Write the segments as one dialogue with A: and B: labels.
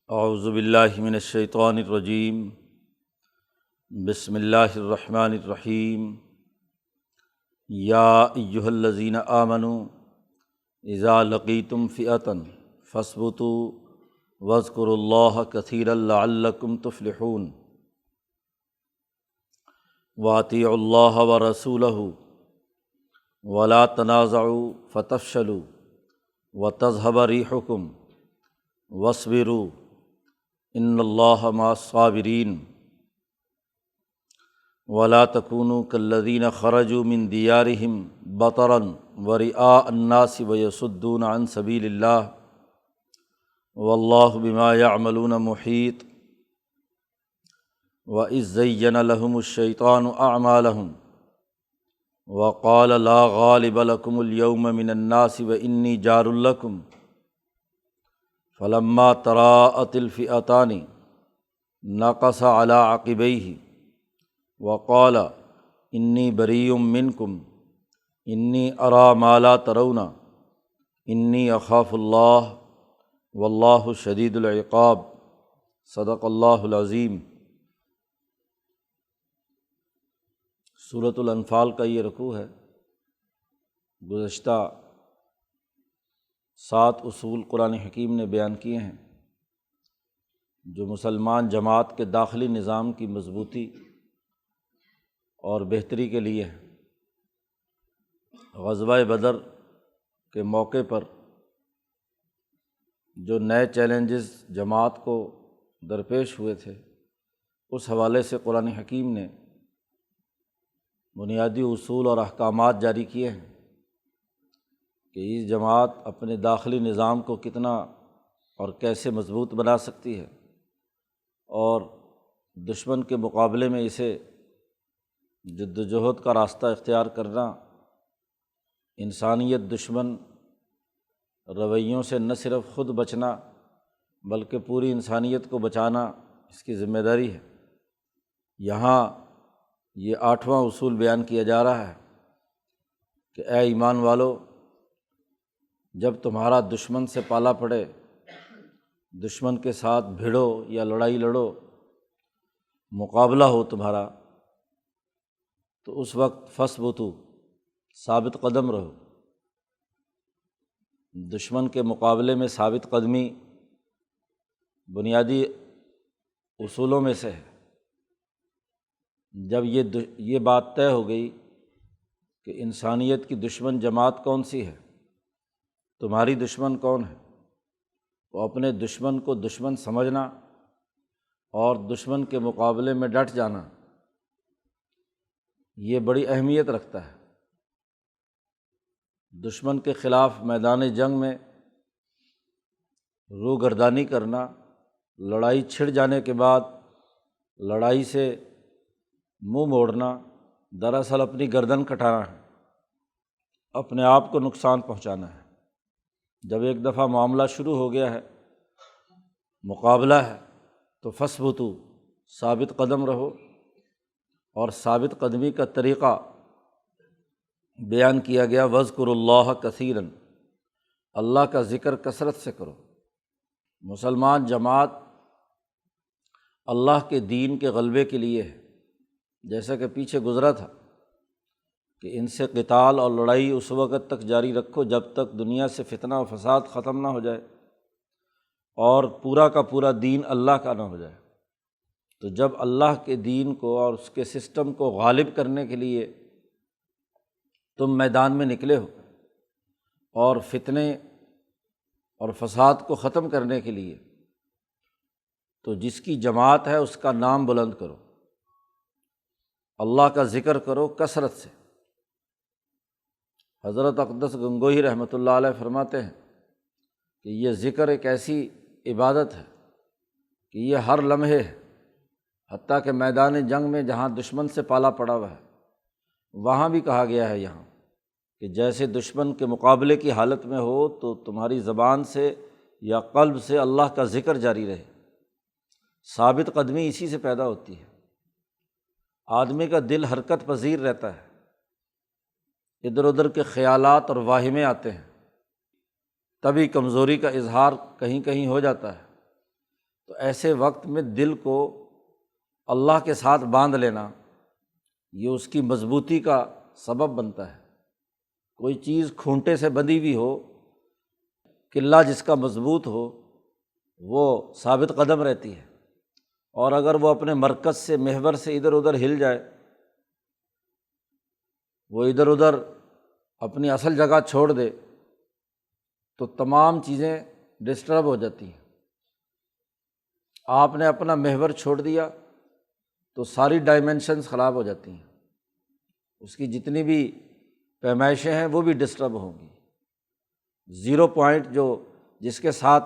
A: اعوذ باللہ من الشیطان الرجیم، بسم اللہ الرحمن الرحیم۔ یا ایہا الذین آمنوا اذا لقیتم فئۃ فاثبتوا واذکروا اللہ کثیرا لعلکم تفلحون۔ واطیعوا اللہ ورسولہ ولا تنازعوا فتفشلوا وتذہب ریحکم واصبروا ان اللہ مع الصابرین۔ ولا تکونوا کالذین خرجوا من دیارہم بطرا ورئاء الناس ویصدون عن سبیل اللہ واللہ بما یعملون محیط۔ وَإِذ زَيَّنَ لَهُمُ الشَّيْطَانُ أَعْمَالَهُمْ وَقَالَ لَا غَالِبَ لَكُمُ الْيَوْمَ مِنَ النَّاسِ وَإِنِّي جَارٌ لَكُمْ فَلَمَّا تَرَاءَتِ الْفِئَتَانِ نَكَصَ عَلَىٰ عَقِبَيْهِ وَقَالَ إِنِّي بَرِيءٌ مِّنكُمْ إِنِّي أَرَىٰ مَا لَا تَرَوْنَ إِنِّي أَخَافُ اللَّهَ وَاللَّهُ شَدِيدُ الْعِقَابِ۔ صدق اللہ العظیم۔ سورۃ الانفال کا یہ رکوع ہے۔ گزشتہ 7 اصول قرآن حکیم نے بیان کیے ہیں جو مسلمان جماعت کے داخلی نظام کی مضبوطی اور بہتری کے لیے ہیں۔ غزوہ بدر کے موقع پر جو نئے چیلنجز جماعت کو درپیش ہوئے تھے، اس حوالے سے قرآن حکیم نے بنیادی اصول اور احکامات جاری کیے ہیں کہ یہ جماعت اپنے داخلی نظام کو کتنا اور کیسے مضبوط بنا سکتی ہے، اور دشمن کے مقابلے میں اسے جد وجہد کا راستہ اختیار کرنا، انسانیت دشمن رویوں سے نہ صرف خود بچنا بلکہ پوری انسانیت کو بچانا اس کی ذمہ داری ہے۔ یہاں یہ 8واں اصول بیان کیا جا رہا ہے کہ اے ایمان والو، جب تمہارا دشمن سے پالا پڑے، دشمن کے ساتھ بھیڑو یا لڑائی لڑو، مقابلہ ہو تمہارا، تو اس وقت فاثبتوا، ثابت قدم رہو۔ دشمن کے مقابلے میں ثابت قدمی بنیادی اصولوں میں سے ہے۔ جب یہ بات طے ہو گئی کہ انسانیت کی دشمن جماعت کون سی ہے، تمہاری دشمن کون ہے، تو اپنے دشمن کو دشمن سمجھنا اور دشمن کے مقابلے میں ڈٹ جانا، یہ بڑی اہمیت رکھتا ہے۔ دشمن کے خلاف میدان جنگ میں روگردانی کرنا، لڑائی چھڑ جانے کے بعد لڑائی سے منہ موڑنا، دراصل اپنی گردن کٹانا ہے، اپنے آپ کو نقصان پہنچانا ہے۔ جب ایک دفعہ معاملہ شروع ہو گیا ہے، مقابلہ ہے، تو فاثبتوا، ثابت قدم رہو۔ اور ثابت قدمی کا طریقہ بیان کیا گیا، واذکروا اللہ کثیرا، اللہ کا ذکر کثرت سے کرو۔ مسلمان جماعت اللہ کے دین کے غلبے کے لیے ہے، جیسا کہ پیچھے گزرا تھا کہ ان سے قتال اور لڑائی اس وقت تک جاری رکھو جب تک دنیا سے فتنہ و فساد ختم نہ ہو جائے اور پورا کا پورا دین اللہ کا نہ ہو جائے۔ تو جب اللہ کے دین کو اور اس کے سسٹم کو غالب کرنے کے لیے تم میدان میں نکلے ہو، اور فتنے اور فساد کو ختم کرنے کے لیے، تو جس کی جماعت ہے اس کا نام بلند کرو، اللہ کا ذکر کرو کثرت سے۔ حضرت اقدس گنگوہی رحمۃ اللہ علیہ فرماتے ہیں کہ یہ ذکر ایک ایسی عبادت ہے کہ یہ ہر لمحے ہے، حتیٰ کہ میدان جنگ میں جہاں دشمن سے پالا پڑا ہوا ہے، وہاں بھی کہا گیا ہے یہاں کہ جیسے دشمن کے مقابلے کی حالت میں ہو تو تمہاری زبان سے یا قلب سے اللہ کا ذکر جاری رہے۔ ثابت قدمی اسی سے پیدا ہوتی ہے۔ آدمی کا دل حرکت پذیر رہتا ہے، ادھر ادھر کے خیالات اور واہمے آتے ہیں، تبھی کمزوری کا اظہار کہیں کہیں ہو جاتا ہے۔ تو ایسے وقت میں دل کو اللہ کے ساتھ باندھ لینا یہ اس کی مضبوطی کا سبب بنتا ہے۔ کوئی چیز کھونٹے سے بندھی ہوئی ہو، قلعہ جس کا مضبوط ہو، وہ ثابت قدم رہتی ہے، اور اگر وہ اپنے مرکز سے، محور سے ادھر ادھر ہل جائے، وہ ادھر ادھر اپنی اصل جگہ چھوڑ دے، تو تمام چیزیں ڈسٹرب ہو جاتی ہیں۔ آپ نے اپنا محور چھوڑ دیا تو ساری ڈائمنشنز خراب ہو جاتی ہیں، اس کی جتنی بھی پیمائشیں ہیں وہ بھی ڈسٹرب ہوں گی۔ زیرو پوائنٹ جو جس کے ساتھ،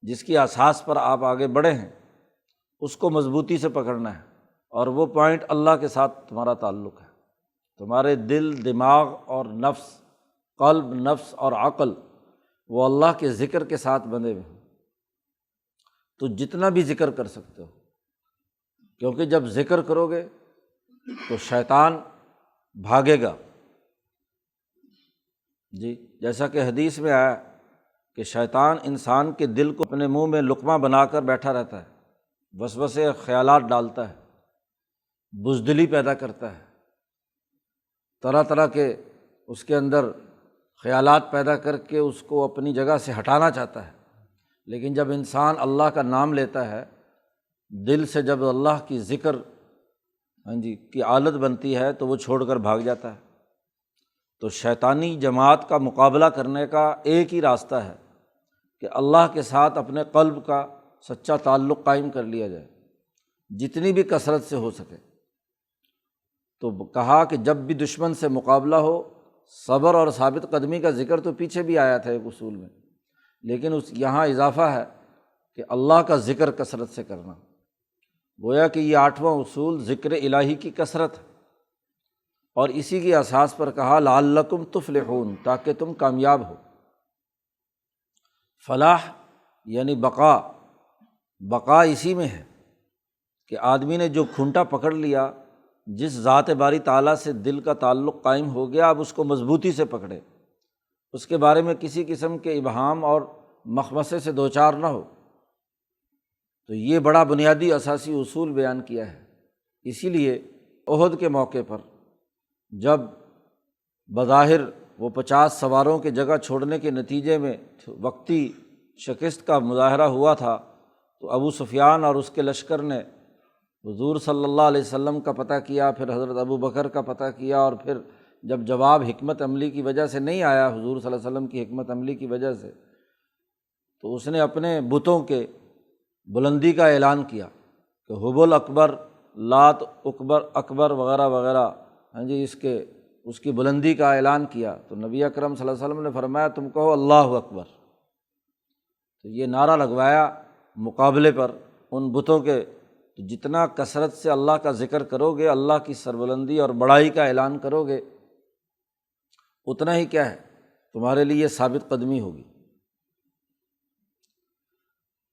A: جس کی اساس پر آپ آگے بڑھے ہیں، اس کو مضبوطی سے پکڑنا ہے، اور وہ پوائنٹ اللہ کے ساتھ تمہارا تعلق ہے۔ تمہارے دل، دماغ اور نفس، قلب، نفس اور عقل وہ اللہ کے ذکر کے ساتھ بندھے ہوئے ہیں، تو جتنا بھی ذکر کر سکتے ہو، کیونکہ جب ذکر کرو گے تو شیطان بھاگے گا۔ جی، جیسا کہ حدیث میں آیا کہ شیطان انسان کے دل کو اپنے منہ میں لقمہ بنا کر بیٹھا رہتا ہے، وسوسے خیالات ڈالتا ہے، بزدلی پیدا کرتا ہے، طرح طرح کے اس کے اندر خیالات پیدا کر کے اس کو اپنی جگہ سے ہٹانا چاہتا ہے۔ لیکن جب انسان اللہ کا نام لیتا ہے، دل سے جب اللہ کی ذکر کی عادت بنتی ہے تو وہ چھوڑ کر بھاگ جاتا ہے۔ تو شیطانی جماعت کا مقابلہ کرنے کا ایک ہی راستہ ہے کہ اللہ کے ساتھ اپنے قلب کا سچا تعلق قائم کر لیا جائے، جتنی بھی کثرت سے ہو سکے۔ تو کہا کہ جب بھی دشمن سے مقابلہ ہو، صبر اور ثابت قدمی کا ذکر تو پیچھے بھی آیا تھا ایک اصول میں، لیکن یہاں اضافہ ہے کہ اللہ کا ذکر کثرت سے کرنا۔ گویا کہ یہ 8واں اصول ذکر الہی کی کثرت ہے، اور اسی کی اساس پر کہا لعلکم تفلحون، تاکہ تم کامیاب ہو۔ فلاح یعنی بقا اسی میں ہے کہ آدمی نے جو کھونٹا پکڑ لیا، جس ذات باری تعالیٰ سے دل کا تعلق قائم ہو گیا، اب اس کو مضبوطی سے پکڑے، اس کے بارے میں کسی قسم کے ابہام اور مخمصے سے دوچار نہ ہو۔ تو یہ بڑا بنیادی اساسی اصول بیان کیا ہے۔ اسی لیے احد کے موقع پر جب بظاہر وہ 50 سواروں کے جگہ چھوڑنے کے نتیجے میں وقتی شکست کا مظاہرہ ہوا تھا، تو ابو سفیان اور اس کے لشکر نے حضور صلی اللہ علیہ وسلم کا پتہ کیا، پھر حضرت ابو بکر کا پتہ کیا، اور پھر جب جواب حکمت عملی کی وجہ سے نہیں آیا، حضور صلی اللہ علیہ وسلم کی حکمت عملی کی وجہ سے، تو اس نے اپنے بتوں کے بلندی کا اعلان کیا کہ حبل اکبر، لات اکبر وغیرہ وغیرہ، اس کی بلندی کا اعلان کیا۔ تو نبی اکرم صلی اللہ علیہ وسلم نے فرمایا تم کہو اللہ اکبر۔ تو یہ نعرہ لگوایا مقابلے پر ان بتوں کے۔ تو جتنا کثرت سے اللہ کا ذکر کرو گے، اللہ کی سربلندی اور بڑائی کا اعلان کرو گے، اتنا ہی کیا ہے تمہارے لیے ثابت قدمی ہوگی۔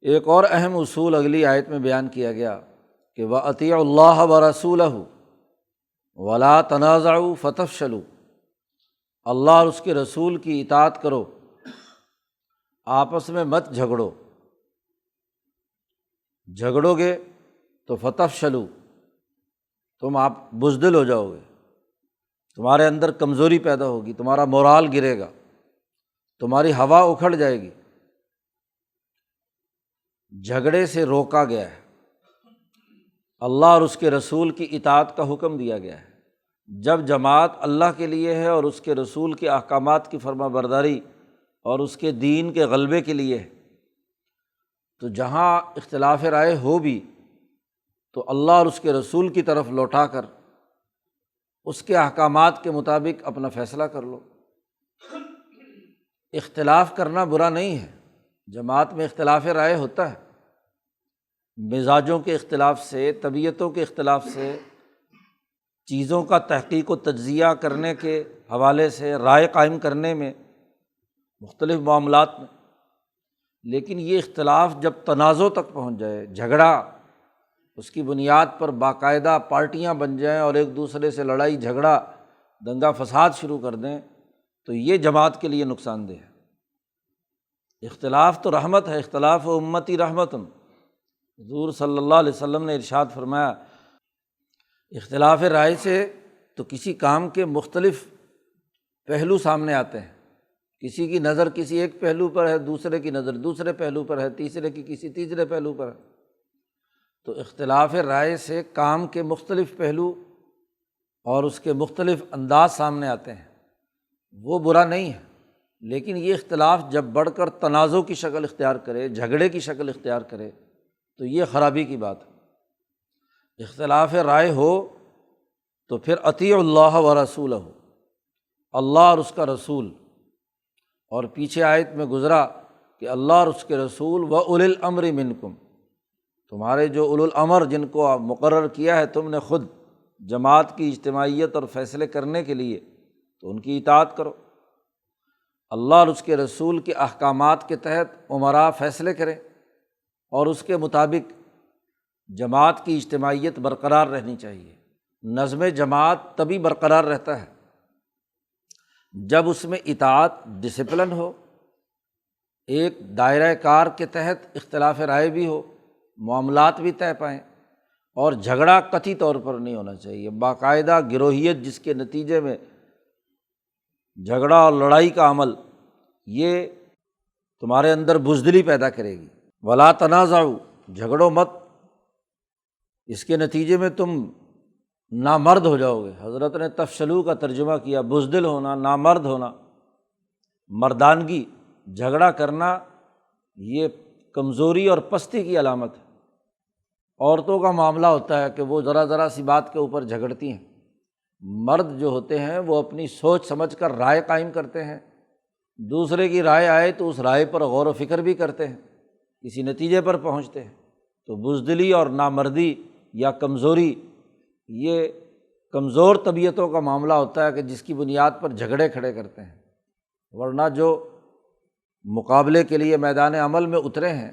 A: ایک اور اہم اصول اگلی آیت میں بیان کیا گیا کہ وَأَطِیعُوا اللَّهَ وَرَسُولَهُ وَلَا تَنَازَعُوا فَتَفْشَلُوا، اللہ اور اس کے رسول کی اطاعت کرو، آپس میں مت جھگڑو گے تو فتفشلوا، تم آپ بزدل ہو جاؤ گے، تمہارے اندر کمزوری پیدا ہوگی، تمہارا مورال گرے گا، تمہاری ہوا اکھڑ جائے گی۔ جھگڑے سے روکا گیا ہے، اللہ اور اس کے رسول کی اطاعت کا حکم دیا گیا ہے۔ جب جماعت اللہ کے لیے ہے اور اس کے رسول کے احکامات کی فرما برداری اور اس کے دین کے غلبے کے لیے ہے، تو جہاں اختلاف رائے ہو بھی تو اللہ اور اس کے رسول کی طرف لوٹا کر اس کے احکامات کے مطابق اپنا فیصلہ کر لو۔ اختلاف کرنا برا نہیں ہے، جماعت میں اختلاف رائے ہوتا ہے، مزاجوں کے اختلاف سے، طبیعتوں کے اختلاف سے، چیزوں کا تحقیق و تجزیہ کرنے کے حوالے سے، رائے قائم کرنے میں، مختلف معاملات میں۔ لیکن یہ اختلاف جب تنازع تک پہنچ جائے، جھگڑا، اس کی بنیاد پر باقاعدہ پارٹیاں بن جائیں اور ایک دوسرے سے لڑائی جھگڑا، دنگا فساد شروع کر دیں، تو یہ جماعت کے لیے نقصان دہ ہے۔ اختلاف تو رحمت ہے، اختلاف امتی رحمتن، حضور صلی اللہ علیہ وسلم نے ارشاد فرمایا، اختلاف رائے سے تو کسی کام کے مختلف پہلو سامنے آتے ہیں، کسی کی نظر کسی ایک پہلو پر ہے، دوسرے کی نظر دوسرے پہلو پر ہے، تیسرے کی کسی تیسرے پہلو پر ہے۔ تو اختلاف رائے سے کام کے مختلف پہلو اور اس کے مختلف انداز سامنے آتے ہیں، وہ برا نہیں ہے، لیکن یہ اختلاف جب بڑھ کر تنازع کی شکل اختیار کرے، جھگڑے کی شکل اختیار کرے تو یہ خرابی کی بات ہے۔ اختلاف رائے ہو تو پھر اطیعوا اللہ و رسولہ، اللہ اور اس کا رسول، اور پیچھے آیت میں گزرا کہ اللہ اور اس کے رسول و اولی الامر منکم، تمہارے جو اولو الامر جن کو مقرر کیا ہے تم نے خود جماعت کی اجتماعیت اور فیصلے کرنے کے لیے، تو ان کی اطاعت کرو۔ اللہ اور اس کے رسول کے احکامات کے تحت امراء فیصلے کریں اور اس کے مطابق جماعت کی اجتماعیت برقرار رہنی چاہیے۔ نظم جماعت تبھی برقرار رہتا ہے جب اس میں اطاعت، ڈسپلن ہو، ایک دائرہ کار کے تحت اختلاف رائے بھی ہو، معاملات بھی طے پائیں، اور جھگڑا قطعی طور پر نہیں ہونا چاہیے۔ باقاعدہ گروہیت جس کے نتیجے میں جھگڑا اور لڑائی کا عمل، یہ تمہارے اندر بزدلی پیدا کرے گی۔ ولا تنازعوا، جھگڑو مت، اس کے نتیجے میں تم نامرد ہو جاؤ گے۔ حضرت نے تفشلو کا ترجمہ کیا، بزدل ہونا، نامرد ہونا، مردانگی۔ جھگڑا کرنا یہ کمزوری اور پستی کی علامت ہے۔ عورتوں کا معاملہ ہوتا ہے کہ وہ ذرا سی بات کے اوپر جھگڑتی ہیں، مرد جو ہوتے ہیں وہ اپنی سوچ سمجھ کر رائے قائم کرتے ہیں، دوسرے کی رائے آئے تو اس رائے پر غور و فکر بھی کرتے ہیں، کسی نتیجے پر پہنچتے ہیں۔ تو بزدلی اور نامردی یا کمزوری، یہ کمزور طبیعتوں کا معاملہ ہوتا ہے کہ جس کی بنیاد پر جھگڑے کھڑے کرتے ہیں، ورنہ جو مقابلے کے لیے میدان عمل میں اترے ہیں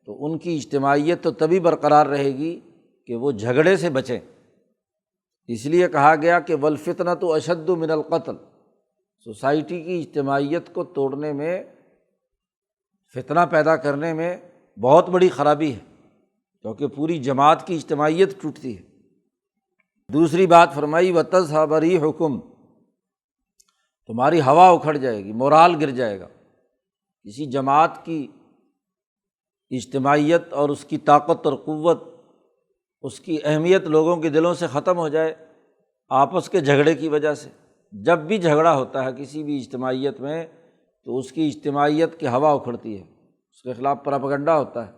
A: تو ان کی اجتماعیت تو تبھی برقرار رہے گی کہ وہ جھگڑے سے بچیں۔ اس لیے کہا گیا کہ والفتنۃ اشد من القتل، سوسائٹی کی اجتماعیت کو توڑنے میں، فتنہ پیدا کرنے میں بہت بڑی خرابی ہے، کیونکہ پوری جماعت کی اجتماعیت ٹوٹتی ہے۔ دوسری بات فرمائی وتذھب ریحکم، تمہاری ہوا اکھڑ جائے گی، مورال گر جائے گا۔ کسی جماعت کی اجتماعیت اور اس کی طاقت اور قوت، اس کی اہمیت لوگوں کے دلوں سے ختم ہو جائے آپس کے جھگڑے کی وجہ سے۔ جب بھی جھگڑا ہوتا ہے کسی بھی اجتماعیت میں تو اس کی اجتماعیت کی ہوا اکھڑتی ہے، اس کے خلاف پراپیگنڈا ہوتا ہے،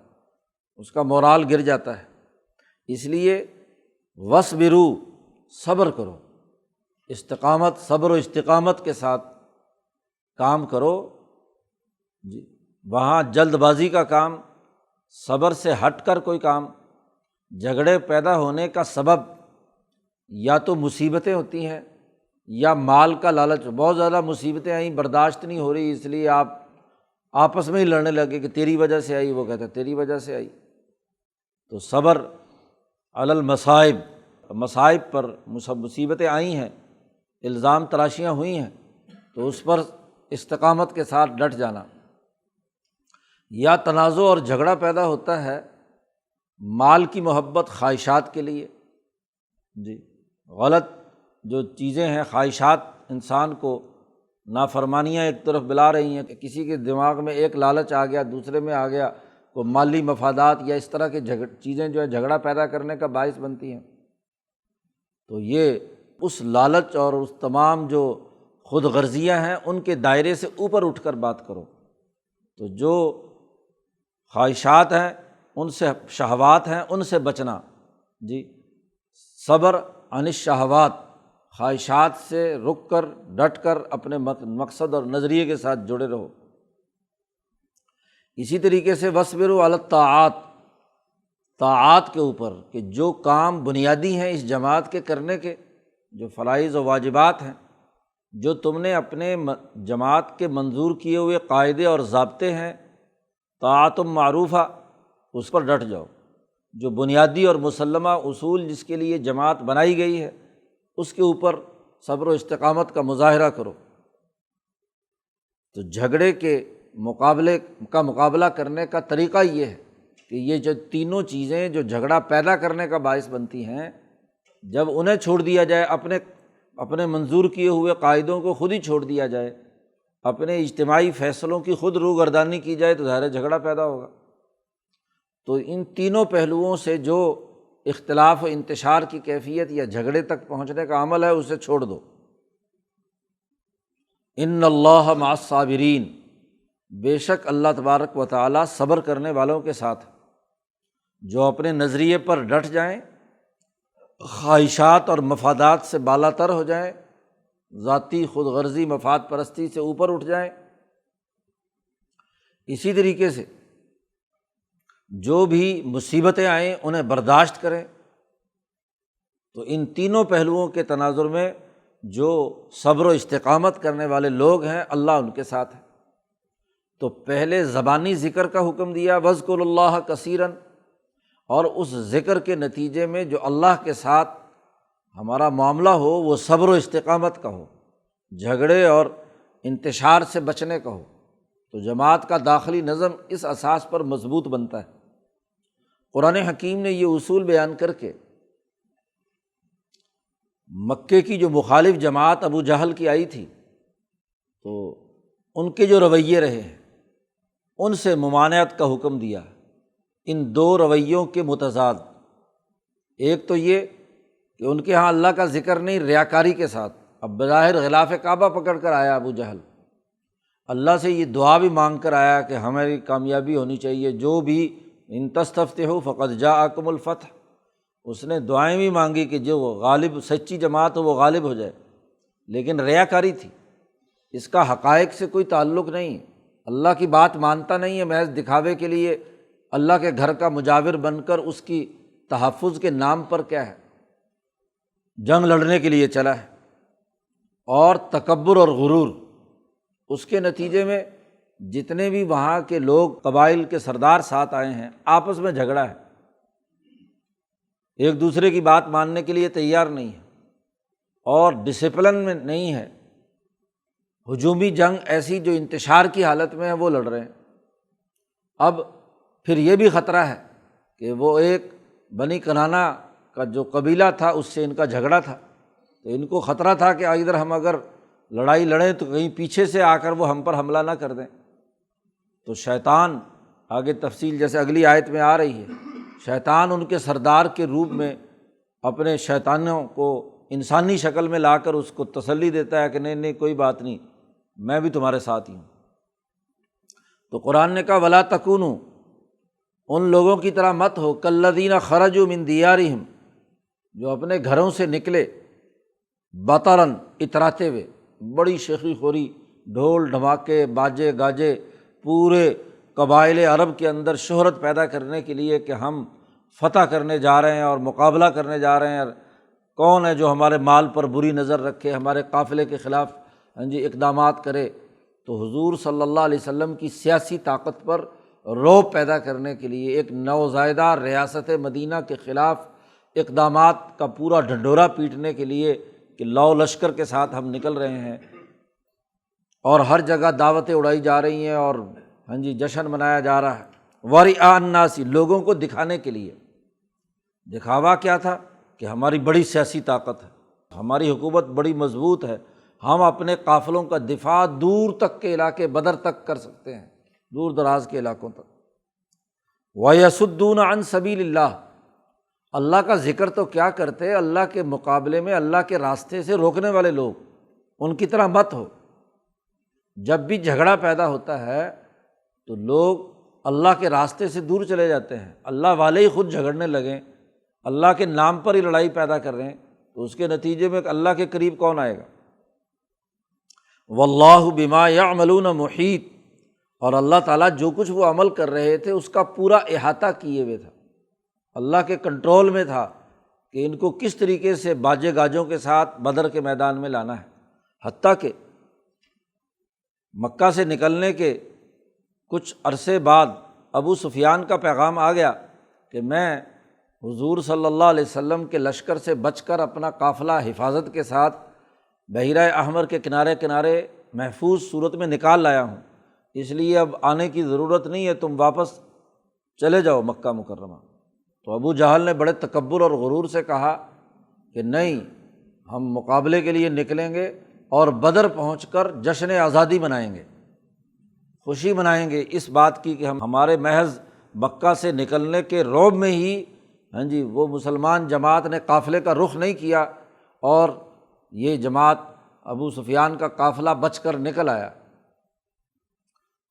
A: اس کا مورال گر جاتا ہے۔ اس لیے وَاصْبِرُوا، صبر کرو، استقامت، صبر و استقامت کے ساتھ کام کرو۔ جی، وہاں جلد بازی کا کام، صبر سے ہٹ کر کوئی کام، جھگڑے پیدا ہونے کا سبب یا تو مصیبتیں ہوتی ہیں یا مال کا لالچ۔ بہت زیادہ مصیبتیں آئیں، برداشت نہیں ہو رہی، اس لیے آپ آپس میں ہی لڑنے لگے کہ تیری وجہ سے آئی، وہ کہتا ہے تیری وجہ سے آئی۔ تو صبر علی المصائب، مصائب پر مصیبتیں آئی ہیں، الزام تراشیاں ہوئی ہیں تو اس پر استقامت کے ساتھ ڈٹ جانا۔ یا تنازع اور جھگڑا پیدا ہوتا ہے مال کی محبت، خواہشات کے لیے، جی، غلط جو چیزیں ہیں، خواہشات انسان کو نافرمانیاں ایک طرف بلا رہی ہیں کہ کسی کے دماغ میں ایک لالچ آ گیا، دوسرے میں آ گیا کو مالی مفادات یا اس طرح کے چیزیں جو ہے جھگڑا پیدا کرنے کا باعث بنتی ہیں۔ تو یہ اس لالچ اور اس تمام جو خود غرضیاں ہیں ان کے دائرے سے اوپر اٹھ کر بات کرو۔ تو جو خواہشات ہیں ان سے، شہوات ہیں ان سے بچنا، جی، صبر عن الشہوات، خواہشات سے رک کر ڈٹ کر اپنے مقصد اور نظریے کے ساتھ جڑے رہو۔ اسی طریقے سے وَاصْبِرُوا علی الطاعات، طاعات کے اوپر، کہ جو کام بنیادی ہیں اس جماعت کے کرنے کے، جو فرائض و واجبات ہیں، جو تم نے اپنے جماعت کے منظور کیے ہوئے قاعدے اور ضابطے ہیں، طاعت معروفہ، اس پر ڈٹ جاؤ۔ جو بنیادی اور مسلمہ اصول جس کے لیے جماعت بنائی گئی ہے اس کے اوپر صبر و استقامت کا مظاہرہ کرو۔ تو جھگڑے کے مقابلہ کرنے کا طریقہ یہ ہے کہ یہ جو تینوں چیزیں جو جھگڑا پیدا کرنے کا باعث بنتی ہیں، جب انہیں چھوڑ دیا جائے، اپنے منظور کیے ہوئے قاعدوں کو خود ہی چھوڑ دیا جائے، اپنے اجتماعی فیصلوں کی خود روگردانی کی جائے، تو ظاہر ہے جھگڑا پیدا ہوگا۔ تو ان تینوں پہلوؤں سے جو اختلاف و انتشار کی کیفیت یا جھگڑے تک پہنچنے کا عمل ہے، اسے چھوڑ دو۔ ان اللہ مع الصابرین، بے شک اللہ تبارک و تعالیٰ صبر کرنے والوں کے ساتھ، جو اپنے نظریے پر ڈٹ جائیں، خواہشات اور مفادات سے بالا تر ہو جائیں، ذاتی خود غرضی مفاد پرستی سے اوپر اٹھ جائیں۔ اسی طریقے سے جو بھی مصیبتیں آئیں انہیں برداشت کریں۔ تو ان تینوں پہلوؤں کے تناظر میں جو صبر و استقامت کرنے والے لوگ ہیں، اللہ ان کے ساتھ ہے۔ تو پہلے زبانی ذکر کا حکم دیا، وَاذْكُرُوا اللَّهَ كَثِيرًا، اور اس ذکر کے نتیجے میں جو اللہ کے ساتھ ہمارا معاملہ ہو وہ صبر و استقامت کا ہو، جھگڑے اور انتشار سے بچنے کا ہو۔ تو جماعت کا داخلی نظم اس اساس پر مضبوط بنتا ہے۔ قرآن حکیم نے یہ اصول بیان کر کے مکے کی جو مخالف جماعت ابو جہل کی آئی تھی، تو ان کے جو رویے رہے ہیں ان سے ممانعت کا حکم دیا۔ ان دو رویوں کے متضاد، ایک تو یہ کہ ان کے ہاں اللہ کا ذکر نہیں، ریاکاری کے ساتھ۔ اب بظاہر غلاف کعبہ پکڑ کر آیا ابو جہل، اللہ سے یہ دعا بھی مانگ کر آیا کہ ہماری کامیابی ہونی چاہیے، جو بھی ان تستفتحوا فقد جاءکم الفتح، اس نے دعائیں بھی مانگی کہ جو غالب سچی جماعت ہو وہ غالب ہو جائے، لیکن ریاکاری تھی، اس کا حقائق سے کوئی تعلق نہیں، اللہ کی بات مانتا نہیں ہے، محض دکھاوے کے لیے اللہ کے گھر کا مجاور بن کر اس کی تحفظ کے نام پر کیا ہے جنگ لڑنے کے لیے چلا ہے، اور تکبر اور غرور۔ اس کے نتیجے میں جتنے بھی وہاں کے لوگ قبائل کے سردار ساتھ آئے ہیں، آپس میں جھگڑا ہے، ایک دوسرے کی بات ماننے کے لیے تیار نہیں ہے، اور ڈسپلن میں نہیں ہے، ہجومی جنگ ایسی جو انتشار کی حالت میں ہے وہ لڑ رہے ہیں۔ اب پھر یہ بھی خطرہ ہے کہ وہ ایک بنی کنانہ کا جو قبیلہ تھا اس سے ان کا جھگڑا تھا، تو ان کو خطرہ تھا کہ ادھر ہم اگر لڑائی لڑیں تو کہیں پیچھے سے آ کر وہ ہم پر حملہ نہ کر دیں۔ تو شیطان، آگے تفصیل جیسے اگلی آیت میں آ رہی ہے، شیطان ان کے سردار کے روپ میں اپنے شیطانوں کو انسانی شکل میں لا کر اس کو تسلی دیتا ہے کہ نہیں نہیں کوئی بات نہیں، میں بھی تمہارے ساتھ ہی ہوں۔ تو قرآن نے کہا وَلَا تَكُونُوا، ان لوگوں کی طرح مت ہو، کالذین خرجوا من دیارہم، جو اپنے گھروں سے نکلے بطراً، اتراتے ہوئے، بڑی شیخی خوری، ڈھول ڈھماکے، باجے گاجے، پورے قبائل عرب کے اندر شہرت پیدا کرنے کے لیے کہ ہم فتح کرنے جا رہے ہیں اور مقابلہ کرنے جا رہے ہیں، کون ہے جو ہمارے مال پر بری نظر رکھے، ہمارے قافلے کے خلاف اقدامات کرے۔ تو حضور صلی اللہ علیہ وسلم کی سیاسی طاقت پر رعب پیدا کرنے کے لیے، ایک نوزائیدہ ریاست مدینہ کے خلاف اقدامات کا پورا ڈھنڈورا پیٹنے کے لیے کہ لو لشکر کے ساتھ ہم نکل رہے ہیں، اور ہر جگہ دعوتیں اڑائی جا رہی ہیں اور جشن منایا جا رہا ہے، ورئاء الناس، لوگوں کو دکھانے کے لیے۔ دکھاوا کیا تھا کہ ہماری بڑی سیاسی طاقت ہے، ہماری حکومت بڑی مضبوط ہے، ہم اپنے قافلوں کا دفاع دور تک کے علاقے بدر تک کر سکتے ہیں، دور دراز کے علاقوں تک۔ وَيَصُدُّونَ عَن سَبِيلِ اللَّهِ، اللہ کا ذکر تو کیا کرتے، اللہ کے مقابلے میں اللہ کے راستے سے روکنے والے لوگ، ان کی طرح مت ہو۔ جب بھی جھگڑا پیدا ہوتا ہے تو لوگ اللہ کے راستے سے دور چلے جاتے ہیں، اللہ والے ہی خود جھگڑنے لگیں، اللہ کے نام پر ہی لڑائی پیدا کر رہے ہیں، تو اس کے نتیجے میں اللہ کے قریب کون آئے گا؟ واللہ بما یعملون محیط، اور اللہ تعالیٰ جو کچھ وہ عمل کر رہے تھے اس کا پورا احاطہ کیے ہوئے تھا، اللہ کے کنٹرول میں تھا کہ ان کو کس طریقے سے باجے گاجوں کے ساتھ بدر کے میدان میں لانا ہے۔ حتیٰ کہ مکہ سے نکلنے کے کچھ عرصے بعد ابو سفیان کا پیغام آ گیا کہ میں حضور صلی اللہ علیہ وسلم کے لشکر سے بچ کر اپنا قافلہ حفاظت کے ساتھ بحیرہ احمر کے کنارے کنارے محفوظ صورت میں نکال لایا ہوں، اس لیے اب آنے کی ضرورت نہیں ہے، تم واپس چلے جاؤ مکہ مکرمہ۔ تو ابو جہل نے بڑے تکبر اور غرور سے کہا کہ نہیں، ہم مقابلے کے لیے نکلیں گے اور بدر پہنچ کر جشن آزادی منائیں گے، خوشی منائیں گے اس بات کی کہ ہمارے محض مکہ سے نکلنے کے رعب میں ہی وہ مسلمان جماعت نے قافلے کا رخ نہیں کیا اور یہ جماعت ابو سفیان کا قافلہ بچ کر نکل آیا۔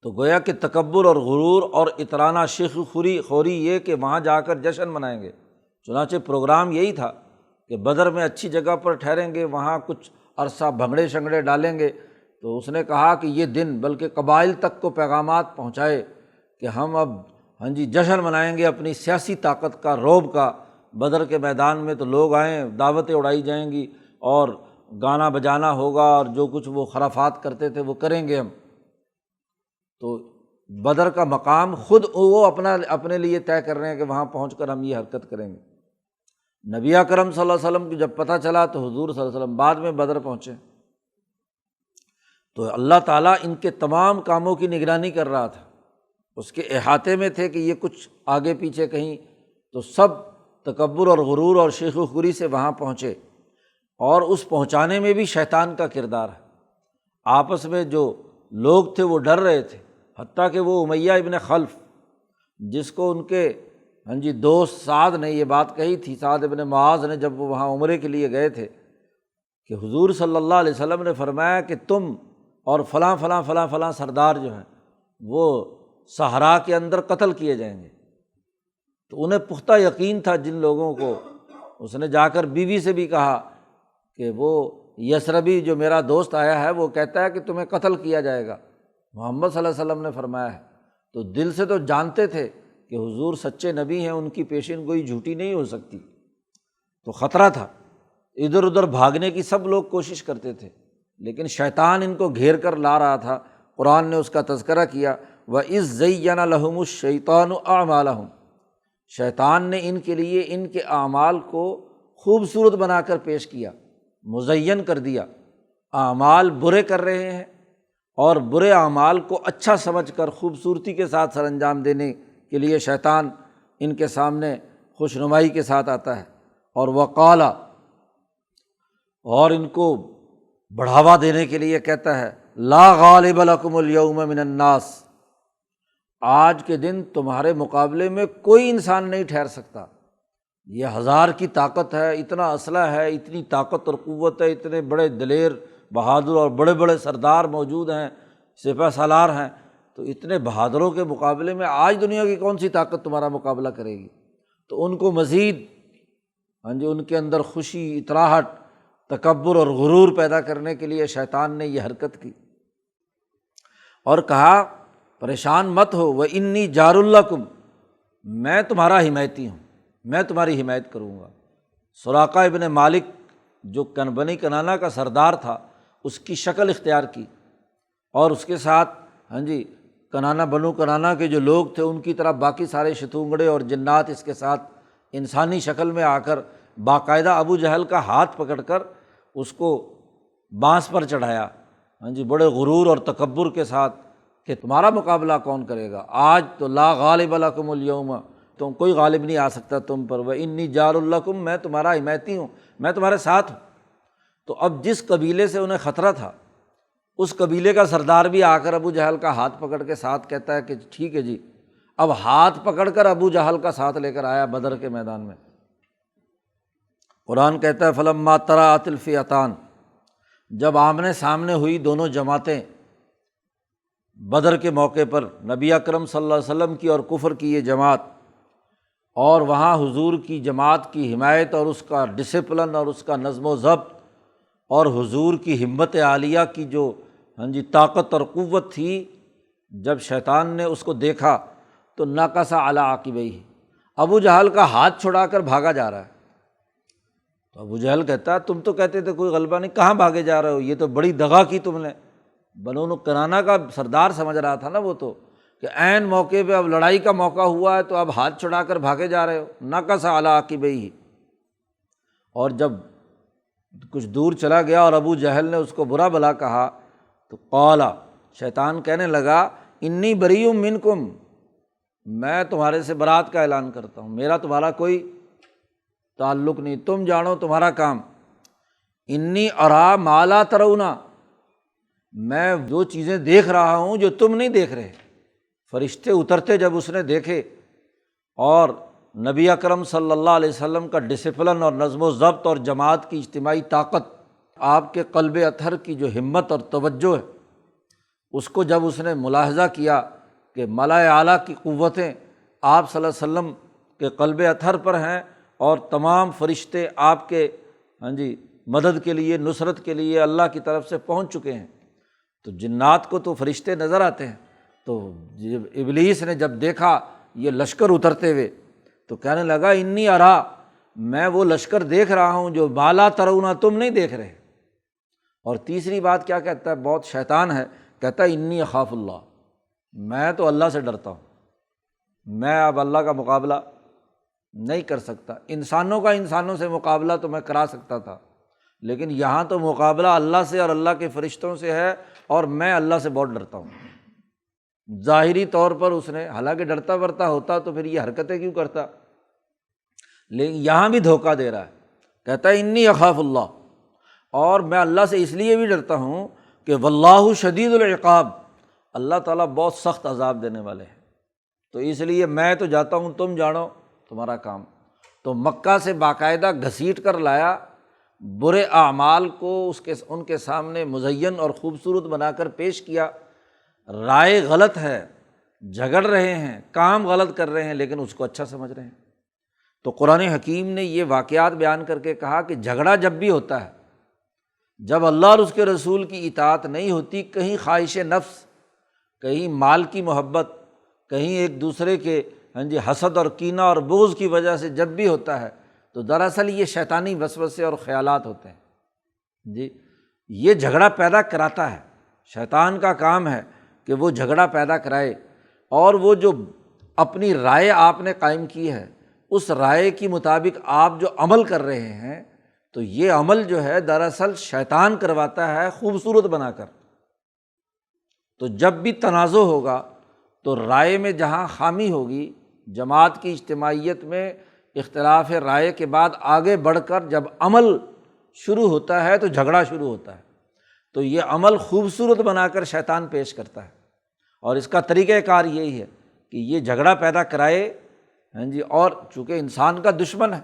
A: تو گویا کہ تکبر اور غرور اور اترانہ شیخ خوری یہ کہ وہاں جا کر جشن منائیں گے۔ چنانچہ پروگرام یہی تھا کہ بدر میں اچھی جگہ پر ٹھہریں گے، وہاں کچھ عرصہ بھنگڑے شنگڑے ڈالیں گے۔ تو اس نے کہا کہ یہ دن بلکہ قبائل تک کو پیغامات پہنچائے کہ ہم اب جشن منائیں گے اپنی سیاسی طاقت کا، رعب کا۔ بدر کے میدان میں تو لوگ آئیں، دعوتیں اڑائی جائیں گی اور گانا بجانا ہوگا اور جو کچھ وہ خرافات کرتے تھے وہ کریں گے ہم۔ تو بدر کا مقام خود وہ اپنے لیے طے کر رہے ہیں کہ وہاں پہنچ کر ہم یہ حرکت کریں گے۔ نبی اکرم صلی اللہ علیہ وسلم کو جب پتہ چلا تو حضور صلی اللہ علیہ وسلم بعد میں بدر پہنچے۔ تو اللہ تعالیٰ ان کے تمام کاموں کی نگرانی کر رہا تھا، اس کے احاطے میں تھے کہ یہ کچھ آگے پیچھے کہیں، تو سب تکبر اور غرور اور شیخ و خوری سے وہاں پہنچے۔ اور اس پہنچانے میں بھی شیطان کا کردار ہے۔ آپس میں جو لوگ تھے وہ ڈر رہے تھے، حتیٰ کہ وہ امیہ ابن خلف جس کو ان کے دوست سعد نے یہ بات کہی تھی، سعد ابن معاذ نے، جب وہ وہاں عمرے کے لیے گئے تھے کہ حضور صلی اللہ علیہ وسلم نے فرمایا کہ تم اور فلاں فلاں فلاں فلاں سردار جو ہیں وہ صحرا کے اندر قتل کیے جائیں گے۔ تو انہیں پختہ یقین تھا جن لوگوں کو، اس نے جا کر بیوی سے بھی کہا کہ وہ یسربی جو میرا دوست آیا ہے وہ کہتا ہے کہ تمہیں قتل کیا جائے گا، محمد صلی اللہ علیہ وسلم نے فرمایا ہے۔ تو دل سے تو جانتے تھے کہ حضور سچے نبی ہیں، ان کی پیشین گوئی جھوٹی نہیں ہو سکتی، تو خطرہ تھا۔ ادھر ادھر بھاگنے کی سب لوگ کوشش کرتے تھے، لیکن شیطان ان کو گھیر کر لا رہا تھا۔ قرآن نے اس کا تذکرہ کیا، وَإِذْ زَيَّنَ لَهُمُ الشَّيْطَانُ أَعْمَالَهُمْ، شیطان نے ان کے لیے ان کے اعمال کو خوبصورت بنا کر پیش کیا، مزین کر دیا۔ اعمال برے کر رہے ہیں اور برے اعمال کو اچھا سمجھ کر خوبصورتی کے ساتھ سر انجام دینے کے لیے شیطان ان کے سامنے خوشنمائی کے ساتھ آتا ہے۔ اور وقال، اور ان کو بڑھاوا دینے کے لیے کہتا ہے، لا غالب لکم اليوم من الناس، آج کے دن تمہارے مقابلے میں کوئی انسان نہیں ٹھہر سکتا۔ یہ 1000 کی طاقت ہے، اتنا اسلحہ ہے، اتنی طاقت اور قوت ہے، اتنے بڑے دلیر بہادر اور بڑے بڑے سردار موجود ہیں، سپہ سالار ہیں، تو اتنے بہادروں کے مقابلے میں آج دنیا کی کون سی طاقت تمہارا مقابلہ کرے گی؟ تو ان کو مزید ان کے اندر خوشی، اتراہٹ، تکبر اور غرور پیدا کرنے کے لیے شیطان نے یہ حرکت کی اور کہا پریشان مت ہو، وَإِنِّي جَارٌ لَكُمْ، میں تمہارا حمایتی ہوں، میں تمہاری حمایت کروں گا۔ سراقہ ابن مالک جو بنی کنانہ کا سردار تھا، اس کی شکل اختیار کی اور اس کے ساتھ کنانہ بنو کنانہ کے جو لوگ تھے ان کی طرح باقی سارے شتونگڑے اور جنات اس کے ساتھ انسانی شکل میں آ کر باقاعدہ ابو جہل کا ہاتھ پکڑ کر اس کو بانس پر چڑھایا، بڑے غرور اور تکبر کے ساتھ کہ تمہارا مقابلہ کون کرے گا؟ آج تو لا غالب لکم اليوم، تم کوئی غالب نہیں آ سکتا تم پر، وَإِنِّي جَارٌ لَكُمْ، میں تمہارا حمایتی ہوں، میں تمہارے ساتھ ہوں۔ تو اب جس قبیلے سے انہیں خطرہ تھا، اس قبیلے کا سردار بھی آ کر ابو جہل کا ہاتھ پکڑ کے ساتھ کہتا ہے کہ ٹھیک ہے جی۔ اب ہاتھ پکڑ کر ابو جہل کا ساتھ لے کر آیا بدر کے میدان میں۔ قرآن کہتا ہے فلما تراءت الفئتان، جب آمنے سامنے ہوئی دونوں جماعتیں بدر کے موقع پر، نبی اکرم صلی اللہ علیہ وسلم کی اور کفر کی یہ جماعت، اور وہاں حضور کی جماعت کی حمایت اور اس کا ڈسپلن اور اس کا نظم و ضبط اور حضور کی ہمت عالیہ کی جو طاقت اور قوت تھی، جب شیطان نے اس کو دیکھا تو نکص علی عقبیہ، ابو جہل کا ہاتھ چھڑا کر بھاگا جا رہا ہے۔ تو ابو جہل کہتا ہے تم تو کہتے تھے کوئی غلبہ نہیں، کہاں بھاگے جا رہے ہو؟ یہ تو بڑی دغا کی تم نے، بنو کنانہ کا سردار سمجھ رہا تھا نا وہ تو، کہ عین موقع پہ اب لڑائی کا موقع ہوا ہے تو اب ہاتھ چھڑا کر بھاگے جا رہے ہو، نکص علی عقبیہ۔ اور جب کچھ دور چلا گیا اور ابو جہل نے اس کو برا بھلا کہا تو قال، شیطان کہنے لگا انی بریء منکم، میں تمہارے سے برات کا اعلان کرتا ہوں، میرا تمہارا کوئی تعلق نہیں، تم جانو تمہارا کام۔ انی ارا ما لا ترون، میں جو چیزیں دیکھ رہا ہوں جو تم نہیں دیکھ رہے۔ فرشتے اترتے جب اس نے دیکھے، اور نبی اکرم صلی اللہ علیہ وسلم کا ڈسپلن اور نظم و ضبط اور جماعت کی اجتماعی طاقت، آپ کے قلب اطہر کی جو ہمت اور توجہ ہے، اس کو جب اس نے ملاحظہ کیا کہ ملائے اعلیٰ کی قوتیں آپ صلی اللہ علیہ وسلم کے قلب اطہر پر ہیں، اور تمام فرشتے آپ کے مدد کے لیے، نصرت کے لیے اللہ کی طرف سے پہنچ چکے ہیں، تو جنات کو تو فرشتے نظر آتے ہیں، تو جب ابلیس نے جب دیکھا یہ لشکر اترتے ہوئے تو کہنے لگا انی ارا، میں وہ لشکر دیکھ رہا ہوں جو ما لا ترون، تم نہیں دیکھ رہے۔ اور تیسری بات کیا کہتا ہے، بہت شیطان ہے، کہتا ہے انی اخاف اللہ، میں تو اللہ سے ڈرتا ہوں، میں اب اللہ کا مقابلہ نہیں کر سکتا۔ انسانوں سے مقابلہ تو میں کرا سکتا تھا، لیکن یہاں تو مقابلہ اللہ سے اور اللہ کے فرشتوں سے ہے، اور میں اللہ سے بہت ڈرتا ہوں۔ ظاہری طور پر اس نے، حالانکہ ڈرتا ورتا ہوتا تو پھر یہ حرکتیں کیوں کرتا، لیکن یہاں بھی دھوکہ دے رہا ہے، کہتا ہے انی اخاف اللہ، اور میں اللہ سے اس لیے بھی ڈرتا ہوں کہ واللہ شدید العقاب، اللہ تعالیٰ بہت سخت عذاب دینے والے ہیں، تو اس لیے میں تو جاتا ہوں، تم جانو تمہارا کام۔ تو مکہ سے باقاعدہ گھسیٹ کر لایا، برے اعمال کو ان کے سامنے مزین اور خوبصورت بنا کر پیش کیا۔ رائے غلط ہے، جھگڑ رہے ہیں، کام غلط کر رہے ہیں، لیکن اس کو اچھا سمجھ رہے ہیں۔ تو قرآن حکیم نے یہ واقعات بیان کر کے کہا کہ جھگڑا جب بھی ہوتا ہے، جب اللہ اور اس کے رسول کی اطاعت نہیں ہوتی، کہیں خواہش نفس، کہیں مال کی محبت، کہیں ایک دوسرے کے حسد اور کینہ اور بغض کی وجہ سے جب بھی ہوتا ہے، تو دراصل یہ شیطانی وسوسے اور خیالات ہوتے ہیں۔ یہ جھگڑا پیدا کراتا ہے، شیطان کا کام ہے کہ وہ جھگڑا پیدا کرائے، اور وہ جو اپنی رائے آپ نے قائم کی ہے، اس رائے کے مطابق آپ جو عمل کر رہے ہیں، تو یہ عمل جو ہے دراصل شیطان کرواتا ہے خوبصورت بنا کر۔ تو جب بھی تنازع ہوگا تو رائے میں جہاں خامی ہوگی، جماعت کی اجتماعیت میں اختلاف رائے کے بعد آگے بڑھ کر جب عمل شروع ہوتا ہے تو جھگڑا شروع ہوتا ہے۔ تو یہ عمل خوبصورت بنا کر شیطان پیش کرتا ہے، اور اس کا طریقہ کار یہی ہے کہ یہ جھگڑا پیدا کرائے، اور چونکہ انسان کا دشمن ہے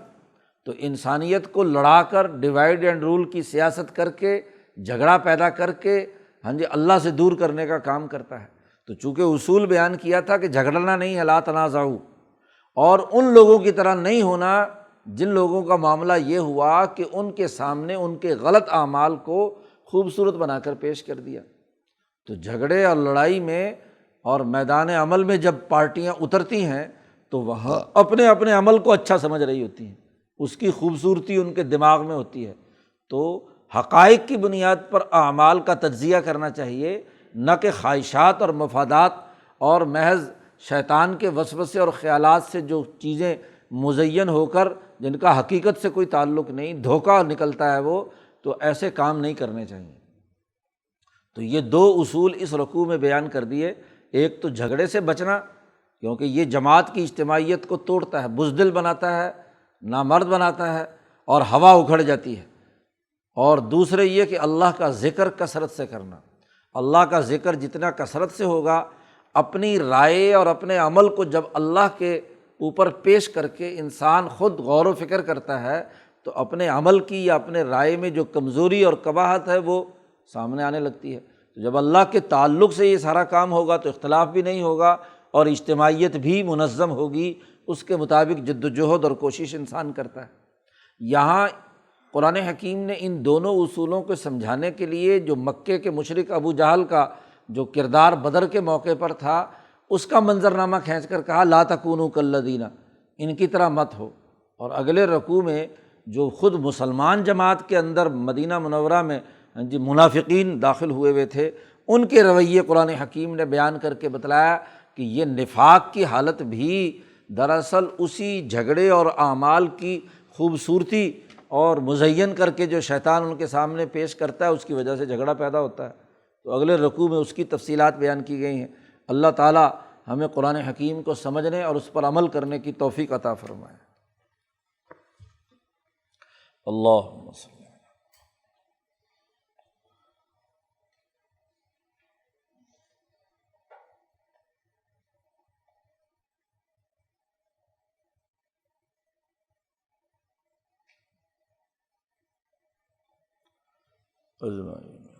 A: تو انسانیت کو لڑا کر ڈیوائڈ اینڈ رول کی سیاست کر کے، جھگڑا پیدا کر کے اللہ سے دور کرنے کا کام کرتا ہے۔ تو چونکہ اصول بیان کیا تھا کہ جھگڑنا نہیں ہے، لا تنازعوا، اور ان لوگوں کی طرح نہیں ہونا جن لوگوں کا معاملہ یہ ہوا کہ ان کے سامنے ان کے غلط اعمال کو خوبصورت بنا کر پیش کر دیا۔ تو جھگڑے اور لڑائی میں اور میدان عمل میں جب پارٹیاں اترتی ہیں تو وہاں اپنے اپنے عمل کو اچھا سمجھ رہی ہوتی ہیں، اس کی خوبصورتی ان کے دماغ میں ہوتی ہے۔ تو حقائق کی بنیاد پر اعمال کا تجزیہ کرنا چاہیے، نہ کہ خواہشات اور مفادات اور محض شیطان کے وسوسے اور خیالات سے جو چیزیں مزین ہو کر جن کا حقیقت سے کوئی تعلق نہیں، دھوکہ نکلتا ہے وہ، تو ایسے کام نہیں کرنے چاہیے۔ تو یہ دو اصول اس رکوع میں بیان کر دیے، ایک تو جھگڑے سے بچنا، کیونکہ یہ جماعت کی اجتماعیت کو توڑتا ہے، بزدل بناتا ہے، نامرد بناتا ہے، اور ہوا اکھڑ جاتی ہے۔ اور دوسرے یہ کہ اللہ کا ذکر کثرت سے کرنا، اللہ کا ذکر جتنا کثرت سے ہوگا، اپنی رائے اور اپنے عمل کو جب اللہ کے اوپر پیش کر کے انسان خود غور و فکر کرتا ہے تو اپنے عمل کی یا اپنے رائے میں جو کمزوری اور قباحت ہے وہ سامنے آنے لگتی ہے۔ تو جب اللہ کے تعلق سے یہ سارا کام ہوگا تو اختلاف بھی نہیں ہوگا، اور اجتماعیت بھی منظم ہوگی، اس کے مطابق جد و جہد اور کوشش انسان کرتا ہے۔ یہاں قرآن حکیم نے ان دونوں اصولوں کو سمجھانے کے لیے جو مکے کے مشرک ابو جہل کا جو کردار بدر کے موقع پر تھا، اس کا منظرنامہ کھینچ کر کہا لا تکونوا کالذین، ان کی طرح مت ہو۔ اور اگلے رکوع میں جو خود مسلمان جماعت کے اندر مدینہ منورہ میں منافقین داخل ہوئے ہوئے تھے، ان کے رویے قرآن حکیم نے بیان کر کے بتلایا کہ یہ نفاق کی حالت بھی دراصل اسی جھگڑے اور اعمال کی خوبصورتی اور مزین کر کے جو شیطان ان کے سامنے پیش کرتا ہے، اس کی وجہ سے جھگڑا پیدا ہوتا ہے۔ تو اگلے رکوع میں اس کی تفصیلات بیان کی گئی ہیں۔ اللہ تعالیٰ ہمیں قرآن حکیم کو سمجھنے اور اس پر عمل کرنے کی توفیق عطا فرمائے۔ اللہم صل۔ اجمعین۔